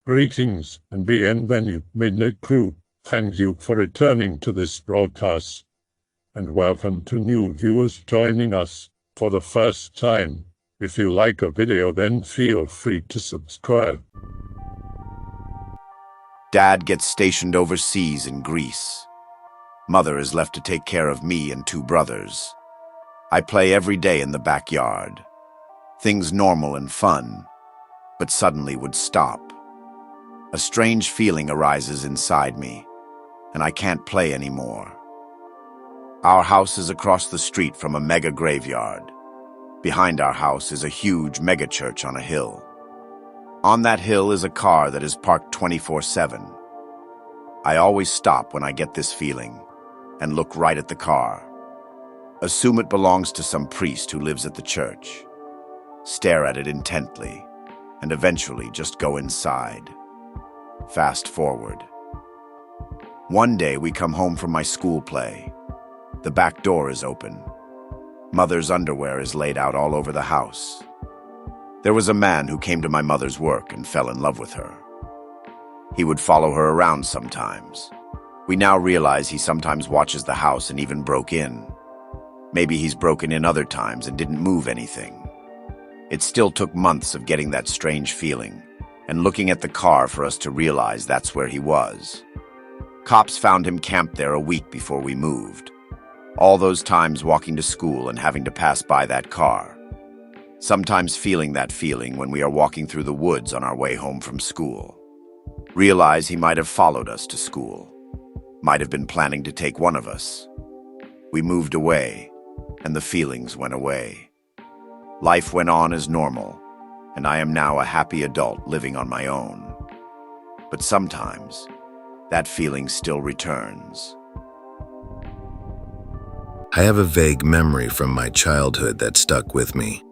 Greetings and bienvenue, Midnight Crew. Thank you for returning to this broadcast, and welcome to new viewers joining us for the first time. If you like a video, then feel free to subscribe. Dad gets stationed overseas in Greece. Mother is left to take care of me and two brothers. I play every day in the backyard. Things normal and fun, but suddenly would stop. A strange feeling arises inside me, and I can't play anymore. Our house is across the street from a mega graveyard. Behind our house is a huge mega church on a hill. On that hill is a car that is parked 24/7. I always stop when I get this feeling and look right at the car. Assume it belongs to some priest who lives at the church. Stare at it intently, and eventually just go inside. Fast forward. One day we come home from my school play. The back door is open. Mother's underwear is laid out all over the house. There was a man who came to my mother's work and fell in love with her. He would follow her around sometimes. We now realize he sometimes watches the house and even broke in. Maybe he's broken in other times and didn't move anything. It still took months of getting that strange feeling and looking at the car for us to realize that's where he was. Cops found him camped there a week before we moved. All those times walking to school and having to pass by that car. Sometimes feeling that feeling when we are walking through the woods on our way home from school. Realize he might have followed us to school. Might have been planning to take one of us. We moved away, and the feelings went away. Life went on as normal, and I am now a happy adult living on my own. But sometimes, that feeling still returns. I have a vague memory from my childhood that stuck with me.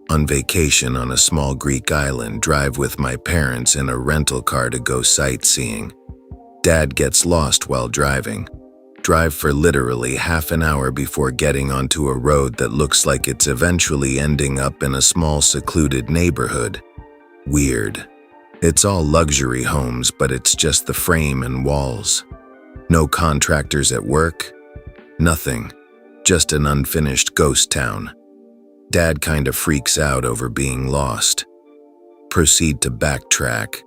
On vacation on a small Greek island, drive with my parents in a rental car to go sightseeing. Dad gets lost while driving. Drive for literally half an hour before getting onto a road that looks like it's eventually ending up in a small secluded neighborhood. Weird. It's all luxury homes, but it's just the frame and walls. No contractors at work. Nothing. Just an unfinished ghost town. Dad kind of freaks out over being lost. Proceed to backtrack.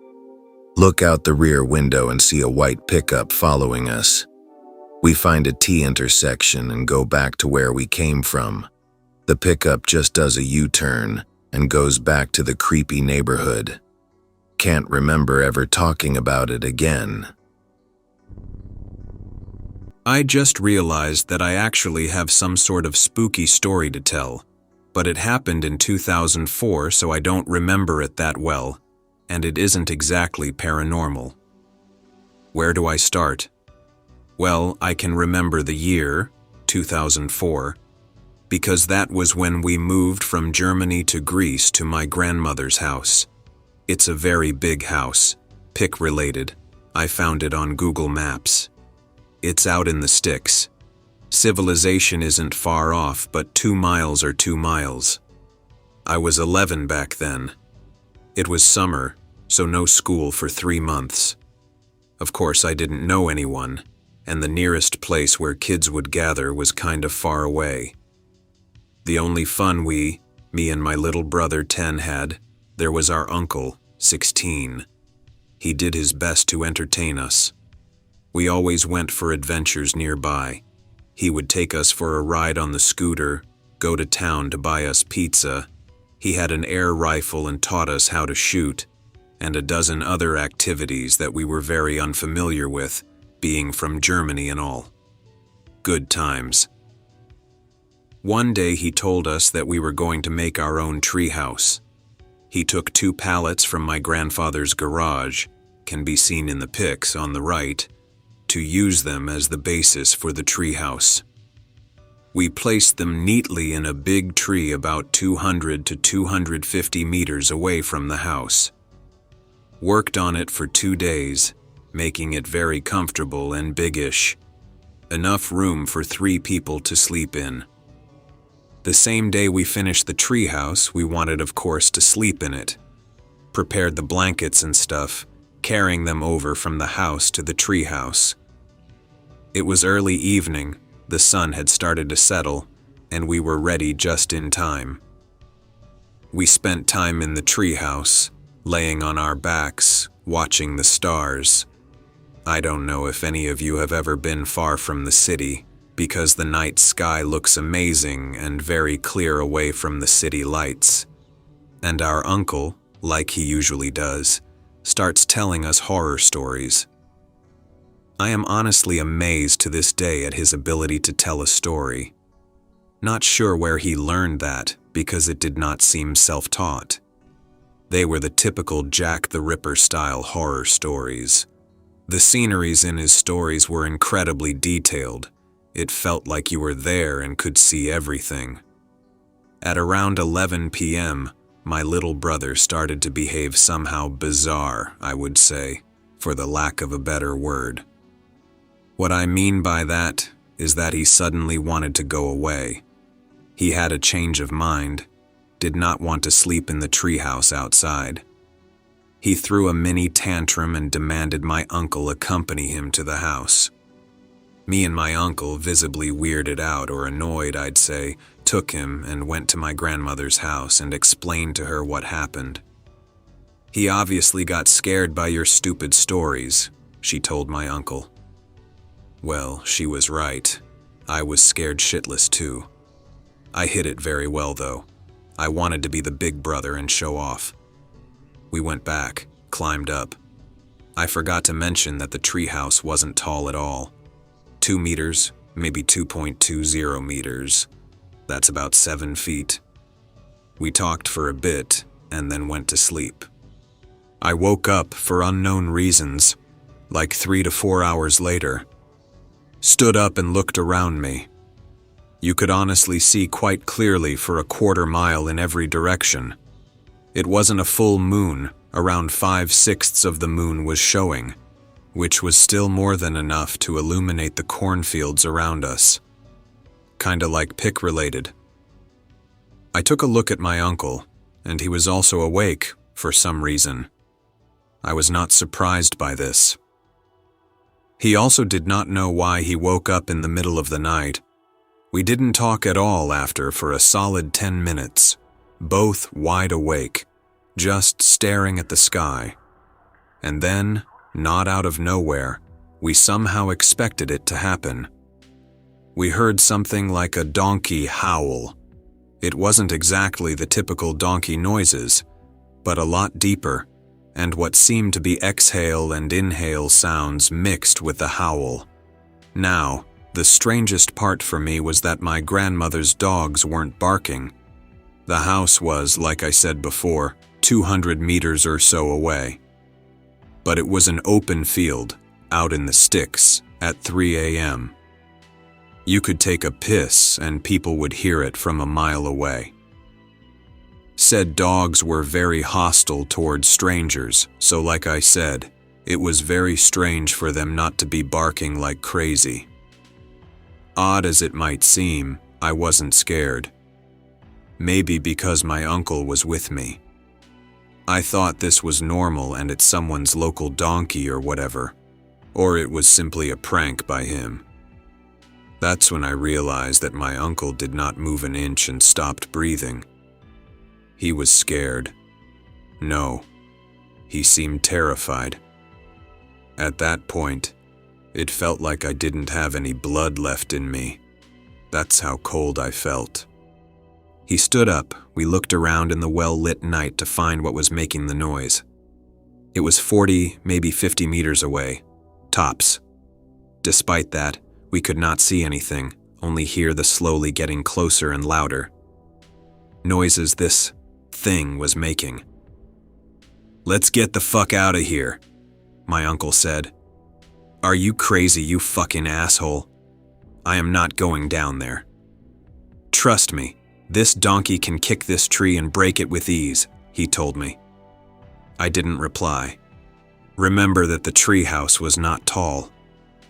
Look out the rear window and see a white pickup following us. We find a T intersection and go back to where we came from. The pickup just does a U-turn and goes back to the creepy neighborhood. Can't remember ever talking about it again. I just realized that I actually have some sort of spooky story to tell, but it happened in 2004, so I don't remember it that well, and it isn't exactly paranormal. Where do I start? Well, I can remember the year, 2004, because that was when we moved from Germany to Greece to my grandmother's house. It's a very big house, pic-related. I found it on Google Maps. It's out in the sticks. Civilization isn't far off, but 2 miles are 2 miles. I was 11 back then. It was summer, so no school for 3 months. Of course, I didn't know anyone, and the nearest place where kids would gather was kind of far away. The only fun me and my little brother 10 had, there was our uncle, 16. He did his best to entertain us. We always went for adventures nearby. He would take us for a ride on the scooter, go to town to buy us pizza. He had an air rifle and taught us how to shoot, and a dozen other activities that we were very unfamiliar with, being from Germany and all. Good times. One day he told us that we were going to make our own treehouse. He took 2 pallets from my grandfather's garage, can be seen in the pics on the right, to use them as the basis for the treehouse. We placed them neatly in a big tree about 200 to 250 meters away from the house. Worked on it for 2 days, making it very comfortable and biggish. Enough room for 3 people to sleep in. The same day we finished the treehouse, we wanted, of course, to sleep in it. Prepared the blankets and stuff, carrying them over from the house to the treehouse. It was early evening, the sun had started to settle, and we were ready just in time. We spent time in the treehouse, laying on our backs, watching the stars. I don't know if any of you have ever been far from the city, because the night sky looks amazing and very clear away from the city lights. And our uncle, like he usually does, starts telling us horror stories. I am honestly amazed to this day at his ability to tell a story. Not sure where he learned that, because it did not seem self-taught. They were the typical Jack the Ripper style horror stories. The sceneries in his stories were incredibly detailed. It felt like you were there and could see everything. At around 11 p.m., my little brother started to behave somehow bizarre, I would say, for the lack of a better word. What I mean by that is that he suddenly wanted to go away. He had a change of mind, did not want to sleep in the treehouse outside. He threw a mini tantrum and demanded my uncle accompany him to the house. Me and my uncle, visibly weirded out or annoyed, I'd say, took him and went to my grandmother's house and explained to her what happened. "He obviously got scared by your stupid stories," she told my uncle. Well, she was right. I was scared shitless too. I hid it very well though. I wanted to be the big brother and show off. We went back, climbed up. I forgot to mention that the treehouse wasn't tall at all. 2 meters, maybe 2.20 meters. That's about 7 feet. We talked for a bit and then went to sleep. I woke up for unknown reasons, like 3 to 4 hours later. Stood up and looked around me. You could honestly see quite clearly for a quarter mile in every direction. It wasn't a full moon, around 5/6 of the moon was showing, which was still more than enough to illuminate the cornfields around us. Kinda like pick-related. I took a look at my uncle, and he was also awake for some reason. I was not surprised by this. He also did not know why he woke up in the middle of the night. We didn't talk at all after for a solid 10 minutes, both wide awake, just staring at the sky. And then, not out of nowhere, we somehow expected it to happen. We heard something like a donkey howl. It wasn't exactly the typical donkey noises, but a lot deeper, and what seemed to be exhale and inhale sounds mixed with the howl. Now, the strangest part for me was that my grandmother's dogs weren't barking. The house was, like I said before, 200 meters or so away. But it was an open field, out in the sticks, at 3 a.m. You could take a piss and people would hear it from a mile away. Said dogs were very hostile towards strangers, so like I said, it was very strange for them not to be barking like crazy. Odd as it might seem, I wasn't scared. Maybe because my uncle was with me. I thought this was normal and it's someone's local donkey or whatever, or it was simply a prank by him. That's when I realized that my uncle did not move an inch and stopped breathing. He was scared. No, he seemed terrified. At that point, it felt like I didn't have any blood left in me. That's how cold I felt. He stood up. We looked around in the well-lit night to find what was making the noise. It was 40, maybe 50 meters away, tops. Despite that, we could not see anything, only hear the slowly getting closer and louder noises this thing was making. "Let's get the fuck out of here," my uncle said. "Are you crazy, you fucking asshole? I am not going down there. Trust me, this donkey can kick this tree and break it with ease," he told me. I didn't reply. Remember that the treehouse was not tall.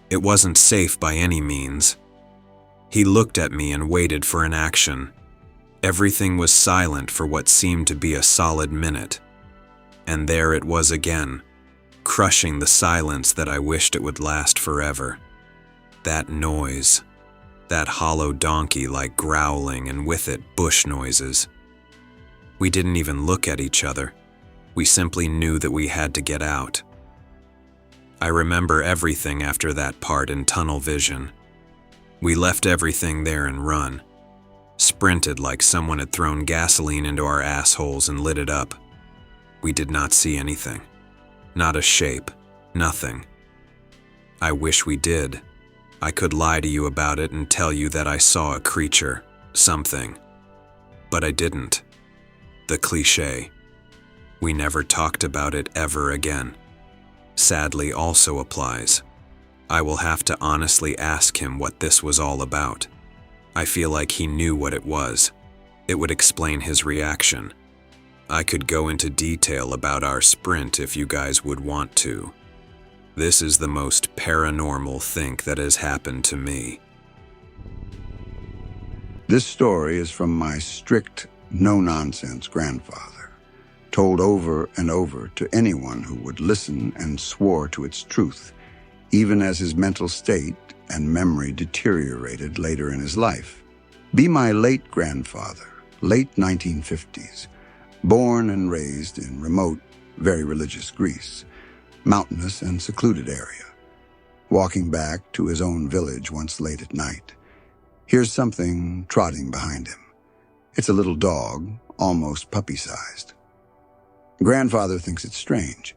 It wasn't safe by any means. He looked at me and waited for an action. Everything was silent for what seemed to be a solid minute. And there it was again. crushing the silence that I wished it would last forever. That noise, that hollow donkey-like growling, and with it, bush noises. We didn't even look at each other. We simply knew that we had to get out. I remember everything after that part in tunnel vision. We left everything there and run. Sprinted like someone had thrown gasoline into our assholes and lit it up. We did not see anything. Not a shape. Nothing. I wish we did. I could lie to you about it and tell you that I saw a creature, something. But I didn't. The cliché. We never talked about it ever again. Sadly also applies. I will have to honestly ask him what this was all about. I feel like he knew what it was. It would explain his reaction. I could go into detail about our sprint if you guys would want to. This is the most paranormal thing that has happened to me. This story is from my strict, no-nonsense grandfather, told over and over to anyone who would listen and swore to its truth, even as his mental state and memory deteriorated later in his life. Be my late grandfather, late 1950s, born and raised in remote, very religious Greece, mountainous and secluded area. Walking back to his own village once late at night, hears something trotting behind him. It's a little dog, almost puppy-sized. Grandfather thinks it's strange.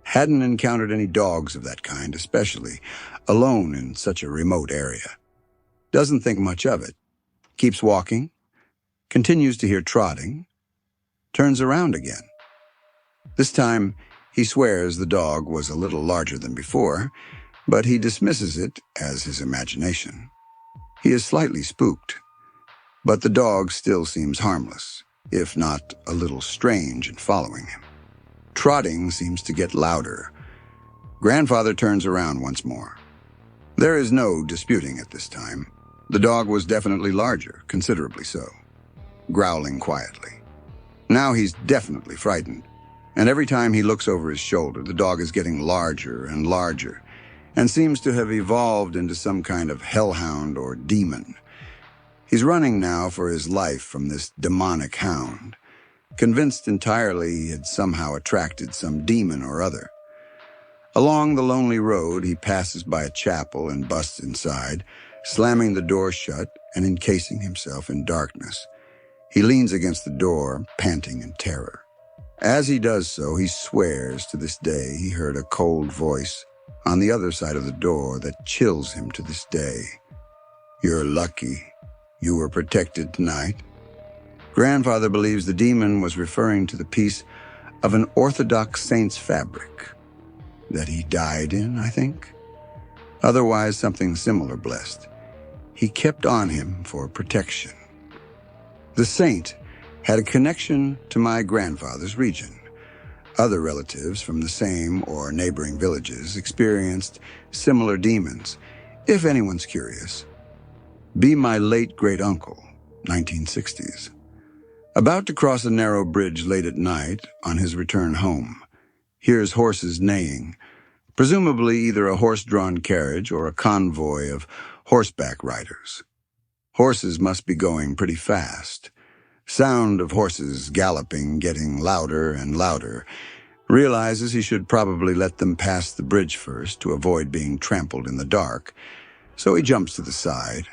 Hadn't encountered any dogs of that kind, especially alone in such a remote area. Doesn't think much of it. Keeps walking, continues to hear trotting, turns around again. This time, he swears the dog was a little larger than before, but he dismisses it as his imagination. He is slightly spooked, but the dog still seems harmless, if not a little strange in following him. Trotting seems to get louder. Grandfather turns around once more. There is no disputing at this time. The dog was definitely larger, considerably so, growling quietly. Now he's definitely frightened, and every time he looks over his shoulder, the dog is getting larger and larger, and seems to have evolved into some kind of hellhound or demon. He's running now for his life from this demonic hound, convinced entirely he had somehow attracted some demon or other. Along the lonely road, he passes by a chapel and busts inside, slamming the door shut and encasing himself in darkness. He leans against the door, panting in terror. As he does so, he swears to this day he heard a cold voice on the other side of the door that chills him to this day. "You're lucky. You were protected tonight." Grandfather believes the demon was referring to the piece of an Orthodox saint's fabric that he died in, I think. Otherwise, something similar blessed. He kept on him for protection. The saint had a connection to my grandfather's region. Other relatives from the same or neighboring villages experienced similar demons, if anyone's curious. Be my late great-uncle, 1960s. About to cross a narrow bridge late at night on his return home, hears horses neighing, presumably either a horse-drawn carriage or a convoy of horseback riders. Horses must be going pretty fast. Sound of horses galloping getting louder and louder. Realizes he should probably let them pass the bridge first to avoid being trampled in the dark, so he jumps to the side.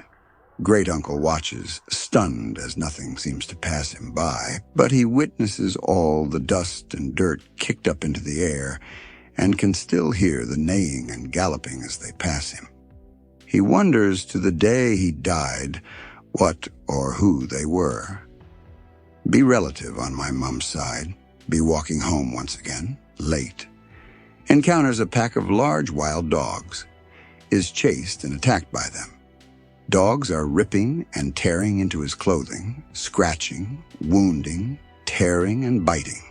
Great-uncle watches, stunned as nothing seems to pass him by, but he witnesses all the dust and dirt kicked up into the air and can still hear the neighing and galloping as they pass him. He wonders to the day he died what or who they were. Be relative on my mom's side, be walking home once again, late. Encounters a pack of large wild dogs, is chased and attacked by them. Dogs are ripping and tearing into his clothing, scratching, wounding, tearing, and biting.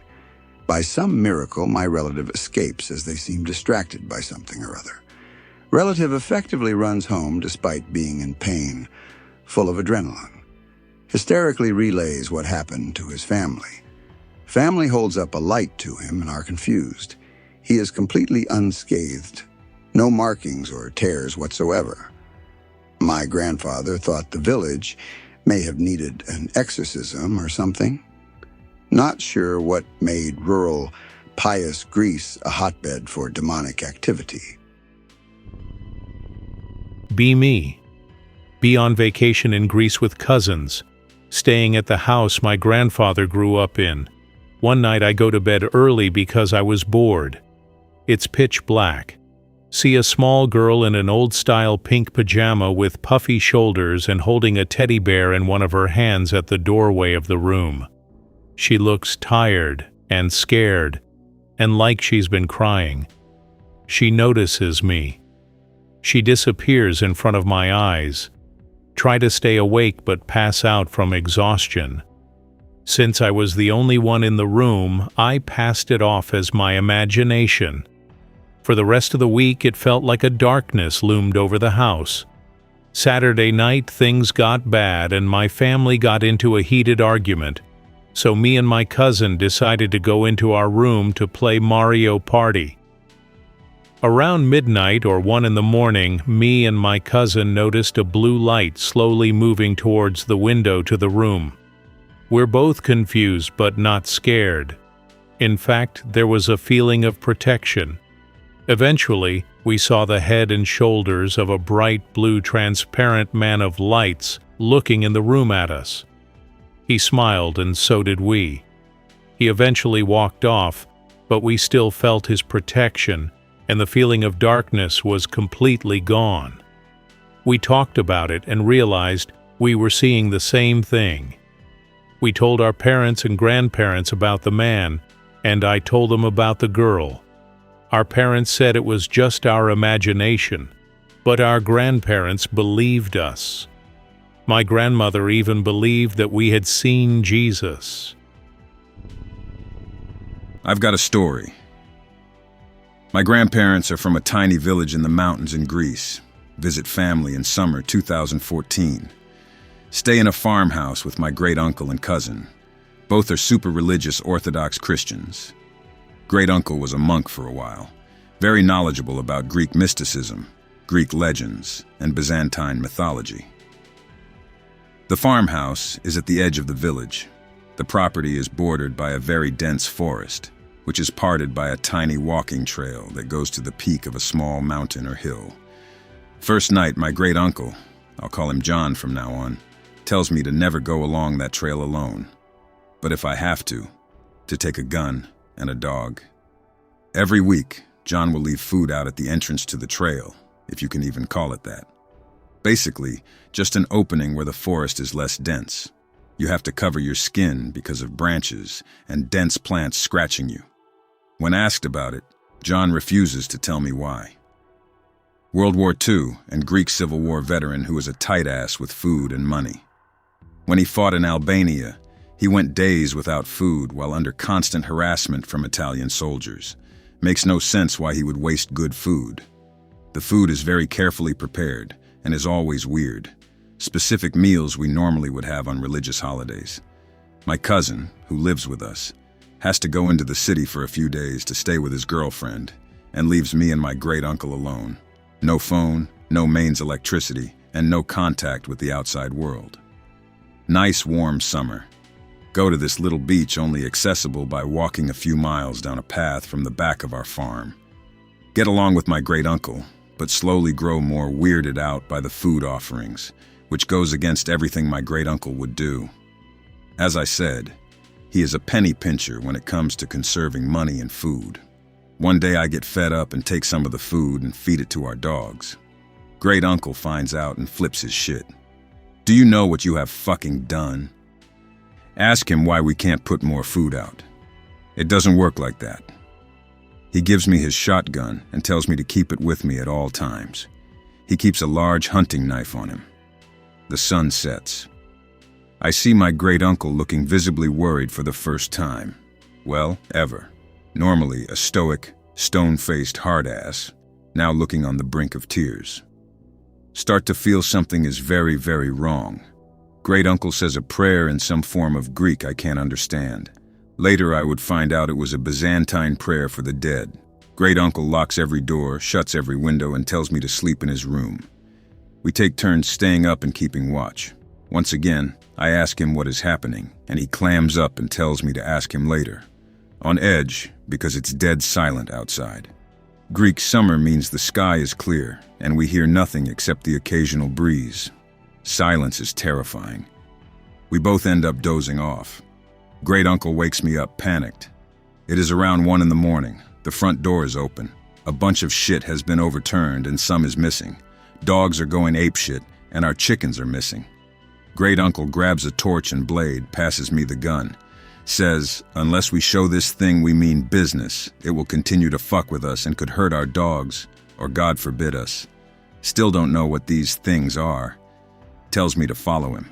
By some miracle, my relative escapes as they seem distracted by something or other. Relative effectively runs home despite being in pain, full of adrenaline. Hysterically relays what happened to his family. Family holds up a light to him and are confused. he is completely unscathed, no markings or tears whatsoever. My grandfather thought the village may have needed an exorcism or something. Not sure what made rural, pious Greece a hotbed for demonic activity. Be me. Be on vacation in Greece with cousins, staying at the house my grandfather grew up in. One night I go to bed early because I was bored. It's pitch black. See a small girl in an old-style pink pajama with puffy shoulders and holding a teddy bear in one of her hands at the doorway of the room. She looks tired and scared, and like she's been crying. She notices me. She disappears in front of my eyes. Try to stay awake but pass out from exhaustion. Since I was the only one in the room, I passed it off as my imagination. For the rest of the week, it felt like a darkness loomed over the house. Saturday night, things got bad and my family got into a heated argument, so me and my cousin decided to go into our room to play Mario Party. Around midnight or 1 in the morning, me and my cousin noticed a blue light slowly moving towards the window to the room. We're both confused but not scared. In fact, there was a feeling of protection. Eventually, we saw the head and shoulders of a bright blue transparent man of lights looking in the room at us. He smiled and so did we. He eventually walked off, but we still felt his protection, and the feeling of darkness was completely gone. We talked about it and realized we were seeing the same thing. We told our parents and grandparents about the man, and I told them about the girl. Our parents said it was just our imagination, but our grandparents believed us. My grandmother even believed that we had seen Jesus. I've got a story. My grandparents are from a tiny village in the mountains in Greece. Visit family in summer 2014. Stay in a farmhouse with my great-uncle and cousin. Both are super religious Orthodox Christians. Great-uncle was a monk for a while, very knowledgeable about Greek mysticism, Greek legends, and Byzantine mythology. The farmhouse is at the edge of the village. The property is bordered by a very dense forest, which is parted by a tiny walking trail that goes to the peak of a small mountain or hill. First night, my great-uncle, I'll call him John from now on, tells me to never go along that trail alone, but if I have to take a gun and a dog. Every week, John will leave food out at the entrance to the trail, if you can even call it that. Basically, just an opening where the forest is less dense. You have to cover your skin because of branches and dense plants scratching you. When asked about it, John refuses to tell me why. World War II and Greek Civil War veteran who is a tight ass with food and money. When he fought in Albania, he went days without food while under constant harassment from Italian soldiers. Makes no sense why he would waste good food. The food is very carefully prepared and is always weird. Specific meals we normally would have on religious holidays. My cousin, who lives with us, has to go into the city for a few days to stay with his girlfriend and leaves me and my great-uncle alone. No phone, no mains electricity, and no contact with the outside world. Nice warm summer. Go to this little beach only accessible by walking a few miles down a path from the back of our farm. Get along with my great-uncle, but slowly grow more weirded out by the food offerings, which goes against everything my great-uncle would do. As I said, he is a penny pincher when it comes to conserving money and food. One day I get fed up and take some of the food and feed it to our dogs. Great-uncle finds out and flips his shit. Do you know what you have fucking done? Ask him why we can't put more food out. It doesn't work like that. He gives me his shotgun and tells me to keep it with me at all times. He keeps a large hunting knife on him. The sun sets. I see my great-uncle looking visibly worried for the first time. Well, ever. Normally a stoic, stone-faced hard-ass, now looking on the brink of tears. Start to feel something is very, very wrong. Great-uncle says a prayer in some form of Greek I can't understand. Later I would find out it was a Byzantine prayer for the dead. Great uncle locks every door, shuts every window, and tells me to sleep in his room. We take turns staying up and keeping watch. Once again, I ask him what is happening, and he clams up and tells me to ask him later. On edge, because it's dead silent outside. Greek summer means the sky is clear, and we hear nothing except the occasional breeze. Silence is terrifying. We both end up dozing off. Great uncle wakes me up panicked. It is around 1 in the morning. The front door is open. A bunch of shit has been overturned and some is missing. Dogs are going apeshit, and our chickens are missing. Great uncle grabs a torch and blade, passes me the gun. Says, unless we show this thing we mean business, it will continue to fuck with us and could hurt our dogs, or God forbid us. Still don't know what these things are. Tells me to follow him.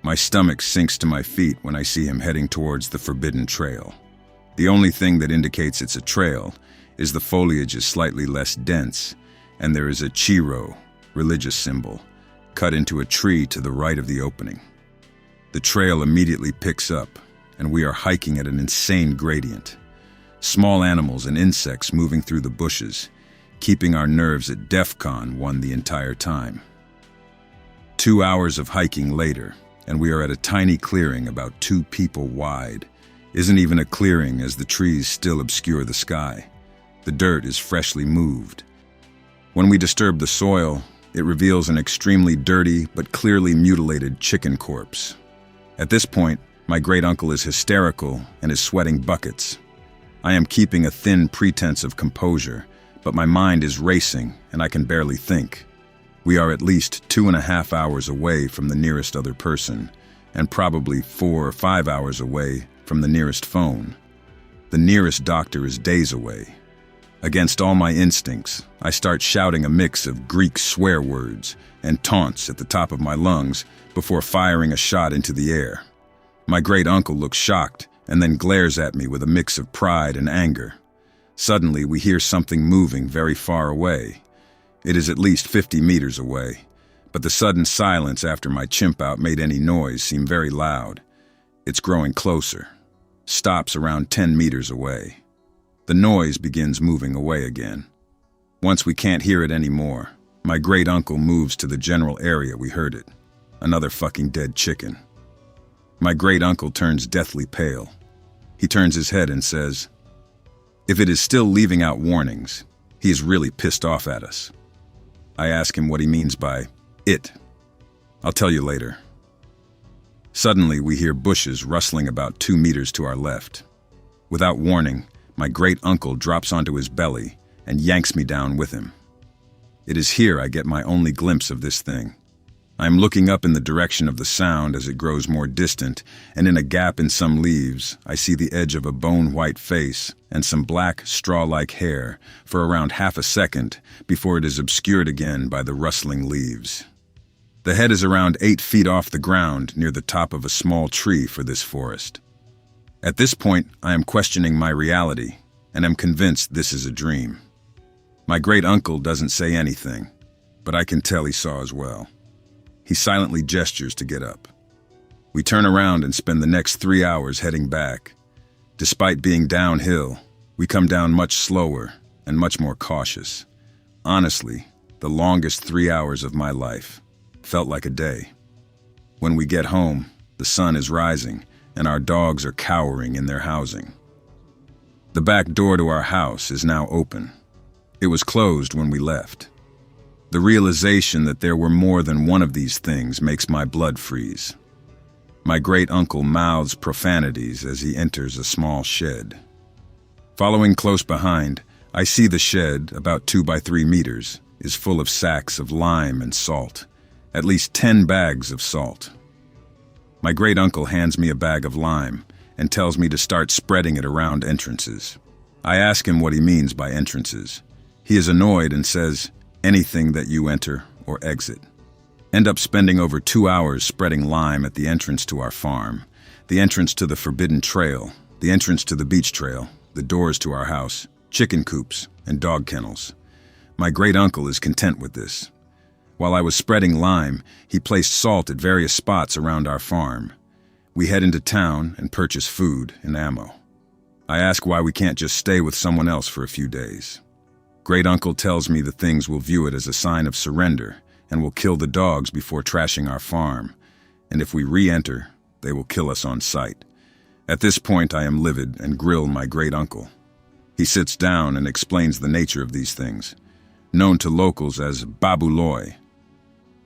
My stomach sinks to my feet when I see him heading towards the forbidden trail. The only thing that indicates it's a trail is the foliage is slightly less dense, and there is a chiro, religious symbol, cut into a tree to the right of the opening. The trail immediately picks up, and we are hiking at an insane gradient. Small animals and insects moving through the bushes, keeping our nerves at DEFCON 1 the entire time. 2 hours of hiking later, and we are at a tiny clearing about 2 people wide. Isn't even a clearing as the trees still obscure the sky. The dirt is freshly moved. When we disturb the soil, it reveals an extremely dirty but clearly mutilated chicken corpse. At this point, my great uncle is hysterical and is sweating buckets. I am keeping a thin pretense of composure, but my mind is racing and I can barely think. We are at least 2.5 hours away from the nearest other person, and probably 4 or 5 hours away from the nearest phone. The nearest doctor is days away. Against all my instincts, I start shouting a mix of Greek swear words and taunts at the top of my lungs before firing a shot into the air. My great uncle looks shocked and then glares at me with a mix of pride and anger. Suddenly, we hear something moving very far away. It is at least 50 meters away, but the sudden silence after my chimp out made any noise seem very loud. It's growing closer, stops around 10 meters away. The noise begins moving away again. Once we can't hear it anymore, my great uncle moves to the general area we heard it. Another fucking dead chicken. My great uncle turns deathly pale. He turns his head and says, if it is still leaving out warnings, he is really pissed off at us. I ask him what he means by it. I'll tell you later. Suddenly, we hear bushes rustling about 2 meters to our left. Without warning, my great uncle drops onto his belly and yanks me down with him. It is here I get my only glimpse of this thing. I am looking up in the direction of the sound as it grows more distant, and in a gap in some leaves, I see the edge of a bone-white face and some black, straw-like hair for around half a second before it is obscured again by the rustling leaves. The head is around 8 feet off the ground near the top of a small tree for this forest. At this point, I am questioning my reality and am convinced this is a dream. My great uncle doesn't say anything, but I can tell he saw as well. He silently gestures to get up. We turn around and spend the next 3 hours heading back. Despite being downhill, we come down much slower and much more cautious. Honestly, the longest 3 hours of my life felt like a day. When we get home, the sun is rising and our dogs are cowering in their housing. The back door to our house is now open. It was closed when we left. The realization that there were more than one of these things makes my blood freeze. My great uncle mouths profanities as he enters a small shed. Following close behind, I see the shed, about 2 by 3 meters, is full of sacks of lime and salt, at least 10 bags of salt. My great uncle hands me a bag of lime and tells me to start spreading it around entrances. I ask him what he means by entrances. He is annoyed and says, anything that you enter or exit. End up spending over 2 hours spreading lime at the entrance to our farm, the entrance to the forbidden trail, the entrance to the beach trail, the doors to our house, chicken coops, and dog kennels. My great uncle is content with this. While I was spreading lime, he placed salt at various spots around our farm. We head into town and purchase food and ammo. I ask why we can't just stay with someone else for a few days. Great uncle tells me the things will view it as a sign of surrender and will kill the dogs before trashing our farm, and if we re-enter, they will kill us on sight. At this point, I am livid and grill my great uncle. He sits down and explains the nature of these things, known to locals as Babouloi.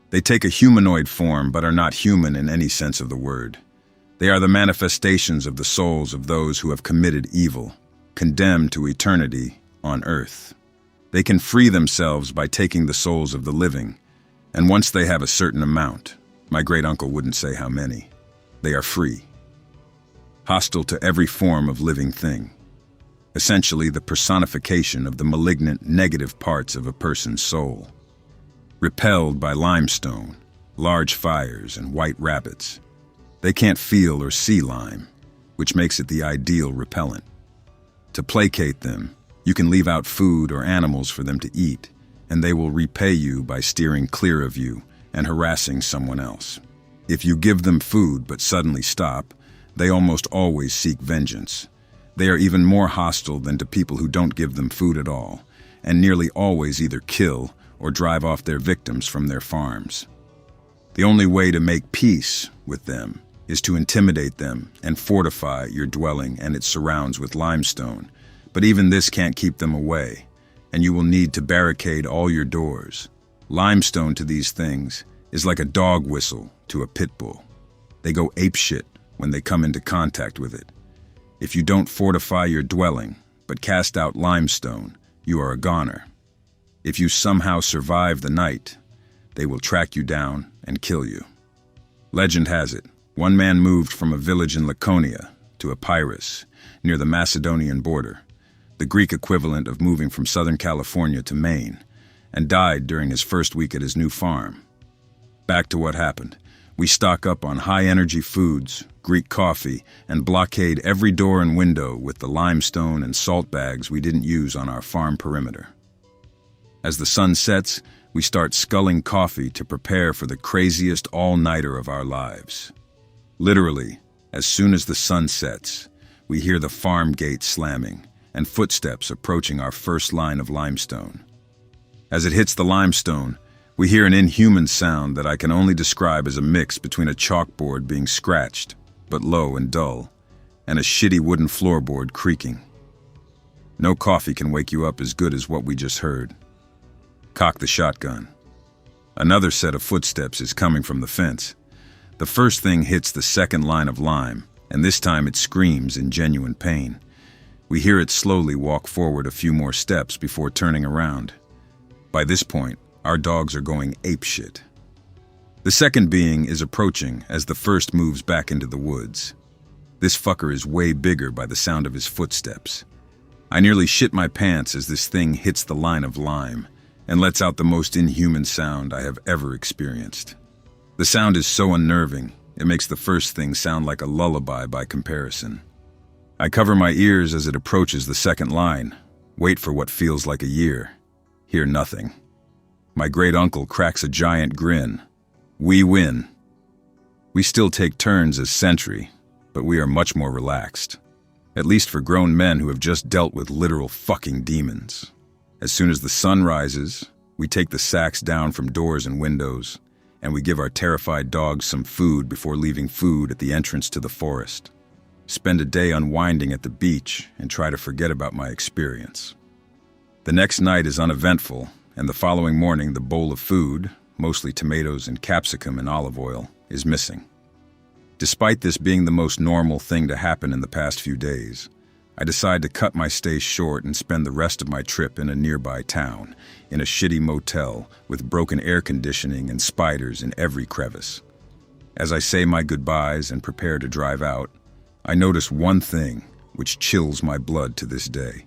They take a humanoid form but are not human in any sense of the word. They are the manifestations of the souls of those who have committed evil, condemned to eternity on earth. They can free themselves by taking the souls of the living, and once they have a certain amount, my great uncle wouldn't say how many, they are free. Hostile to every form of living thing. Essentially the personification of the malignant negative parts of a person's soul. Repelled by limestone, large fires, and white rabbits. They can't feel or see lime, which makes it the ideal repellent. To placate them, you can leave out food or animals for them to eat, and they will repay you by steering clear of you and harassing someone else. If you give them food but suddenly stop, they almost always seek vengeance. They are even more hostile than to people who don't give them food at all, and nearly always either kill or drive off their victims from their farms. The only way to make peace with them is to intimidate them and fortify your dwelling and its surrounds with limestone, but even this can't keep them away, and you will need to barricade all your doors. Limestone to these things is like a dog whistle to a pit bull. They go apeshit when they come into contact with it. If you don't fortify your dwelling, but cast out limestone, you are a goner. If you somehow survive the night, they will track you down and kill you. Legend has it, one man moved from a village in Laconia to Epirus, near the Macedonian border, the Greek equivalent of moving from Southern California to Maine, and died during his first week at his new farm. Back to what happened. We stock up on high-energy foods, Greek coffee, and blockade every door and window with the limestone and salt bags we didn't use on our farm perimeter. As the sun sets, we start sculling coffee to prepare for the craziest all-nighter of our lives. Literally, as soon as the sun sets, we hear the farm gate slamming and footsteps approaching our first line of limestone. As it hits the limestone, we hear an inhuman sound that I can only describe as a mix between a chalkboard being scratched, but low and dull, and a shitty wooden floorboard creaking. No coffee can wake you up as good as what we just heard. Cock the shotgun. Another set of footsteps is coming from the fence. The first thing hits the second line of lime, and this time it screams in genuine pain. We hear it slowly walk forward a few more steps before turning around. By this point, our dogs are going apeshit. The second being is approaching as the first moves back into the woods. This fucker is way bigger by the sound of his footsteps. I nearly shit my pants as this thing hits the line of lime and lets out the most inhuman sound I have ever experienced. The sound is so unnerving, it makes the first thing sound like a lullaby by comparison. I cover my ears as it approaches the second line, wait for what feels like a year, hear nothing. My great uncle cracks a giant grin. We win. We still take turns as sentry, but we are much more relaxed. At least for grown men who have just dealt with literal fucking demons. As soon as the sun rises, we take the sacks down from doors and windows, and we give our terrified dogs some food before leaving food at the entrance to the forest. Spend a day unwinding at the beach and try to forget about my experience. The next night is uneventful, and the following morning the bowl of food, mostly tomatoes and capsicum and olive oil, is missing. Despite this being the most normal thing to happen in the past few days, I decide to cut my stay short and spend the rest of my trip in a nearby town, in a shitty motel with broken air conditioning and spiders in every crevice. As I say my goodbyes and prepare to drive out, I notice one thing which chills my blood to this day.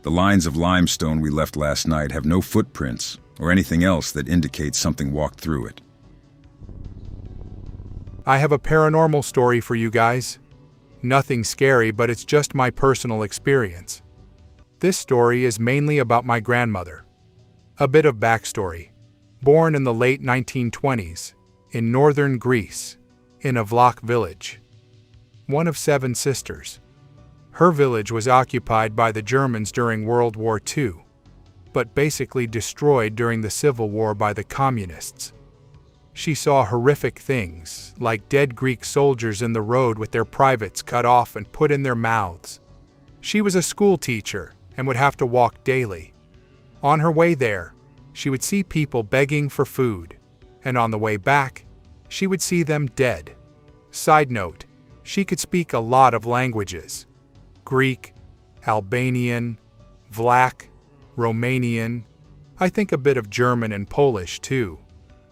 The lines of limestone we left last night have no footprints or anything else that indicates something walked through it. I have a paranormal story for you guys. Nothing scary, but it's just my personal experience. This story is mainly about my grandmother. A bit of backstory. Born in the late 1920s, in northern Greece, in a Vlach village. One of 7 sisters. Her village was occupied by the Germans during World War II, but basically destroyed during the Civil War by the Communists. She saw horrific things, like dead Greek soldiers in the road with their privates cut off and put in their mouths. She was a school teacher and would have to walk daily. On her way there, she would see people begging for food, and on the way back, she would see them dead. Side note, she could speak a lot of languages: Greek, Albanian, Vlach, Romanian, I think a bit of German and Polish too.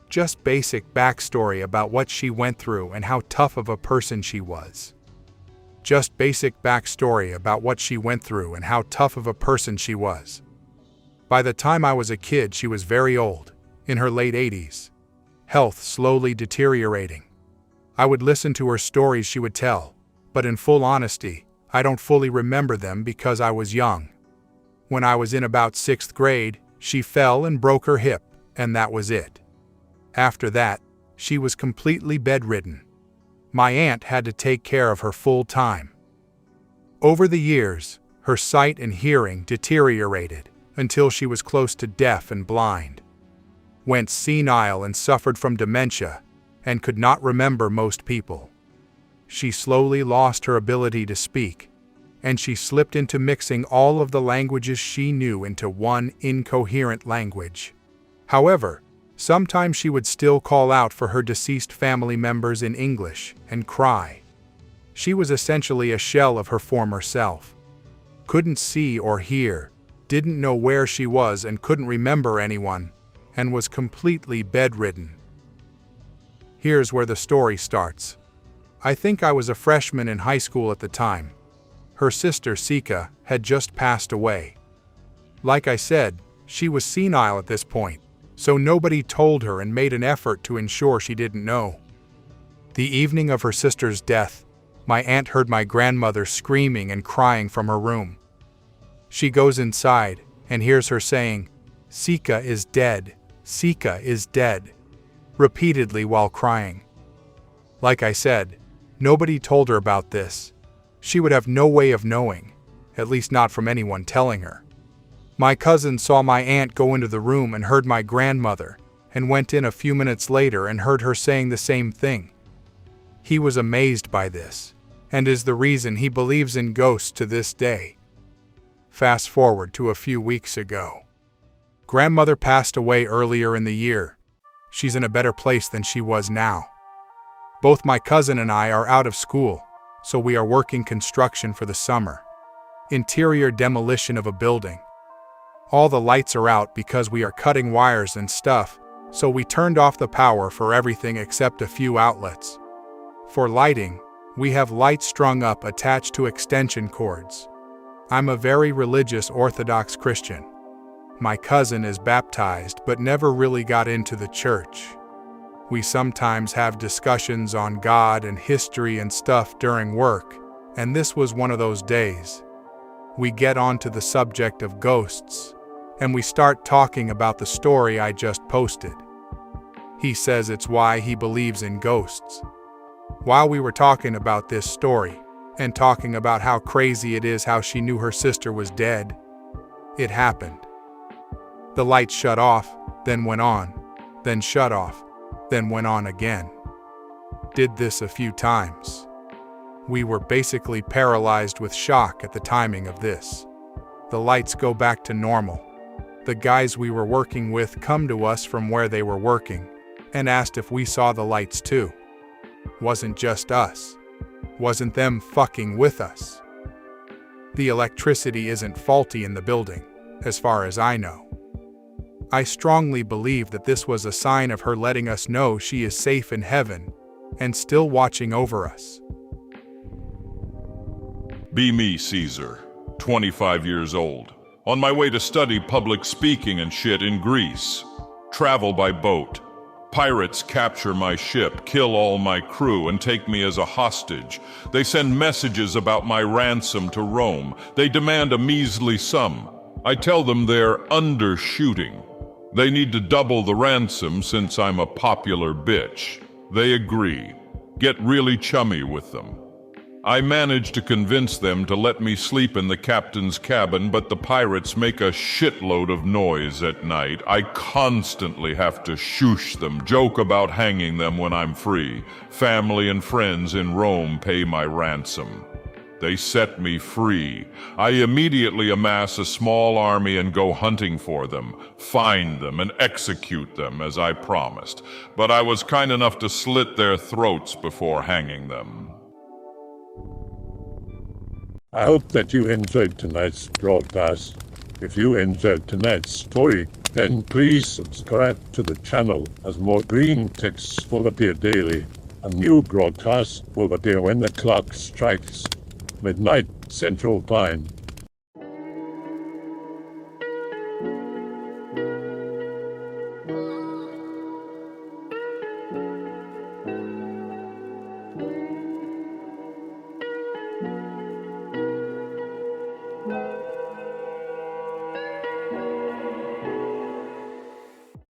Just basic backstory about what she went through and how tough of a person she was. Just basic backstory about what she went through and how tough of a person she was. By the time I was a kid, she was very old, in her late 80s. Health slowly deteriorating. I would listen to her stories she would tell, but in full honesty, I don't fully remember them because I was young. When I was in about 6th grade, she fell and broke her hip, and that was it. After that, she was completely bedridden. My aunt had to take care of her full time. Over the years, her sight and hearing deteriorated until she was close to deaf and blind. Went senile and suffered from dementia and could not remember most people. She slowly lost her ability to speak, and she slipped into mixing all of the languages she knew into one incoherent language. However, sometimes she would still call out for her deceased family members in English and cry. She was essentially a shell of her former self. Couldn't see or hear, didn't know where she was and couldn't remember anyone, and was completely bedridden. Here's where the story starts. I think I was a freshman in high school at the time. Her sister, Sika, had just passed away. Like I said, she was senile at this point, so nobody told her and made an effort to ensure she didn't know. The evening of her sister's death, my aunt heard my grandmother screaming and crying from her room. She goes inside and hears her saying, "Sika is dead, Sika is dead," repeatedly while crying. Like I said, nobody told her about this. She would have no way of knowing, at least not from anyone telling her. My cousin saw my aunt go into the room and heard my grandmother, and went in a few minutes later and heard her saying the same thing. He was amazed by this, and is the reason he believes in ghosts to this day. Fast forward to a few weeks ago. Grandmother passed away earlier in the year. She's in a better place than she was now. Both my cousin and I are out of school, so we are working construction for the summer. Interior demolition of a building. All the lights are out because we are cutting wires and stuff, so we turned off the power for everything except a few outlets. For lighting, we have lights strung up attached to extension cords. I'm a very religious Orthodox Christian. My cousin is baptized but never really got into the church. We sometimes have discussions on God and history and stuff during work, and this was one of those days. We get onto the subject of ghosts, and we start talking about the story I just posted. He says it's why he believes in ghosts. While we were talking about this story, and talking about how crazy it is how she knew her sister was dead, it happened. The lights shut off, then went on, then shut off, then went on again. Did this a few times. We were basically paralyzed with shock at the timing of this. The lights go back to normal. The guys we were working with come to us from where they were working, and asked if we saw the lights too. Wasn't just us. Wasn't them fucking with us. The electricity isn't faulty in the building, as far as I know. I strongly believe that this was a sign of her letting us know she is safe in heaven, and still watching over us. Be me, Caesar, 25 years old. On my way to study public speaking and shit in Greece. Travel by boat. Pirates capture my ship, kill all my crew, and take me as a hostage. They send messages about my ransom to Rome. They demand a measly sum. I tell them they're undershooting. They need to double the ransom since I'm a popular bitch. They agree. Get really chummy with them. I managed to convince them to let me sleep in the captain's cabin, but the pirates make a shitload of noise at night. I constantly have to shoosh them, joke about hanging them when I'm free. Family and friends in Rome pay my ransom. They set me free. I immediately amass a small army and go hunting for them, find them, and execute them as I promised. But I was kind enough to slit their throats before hanging them. I hope that you enjoyed tonight's broadcast. If you enjoyed tonight's story, then please subscribe to the channel as more Greentext will appear daily. A new broadcast will appear when the clock strikes midnight Central Time.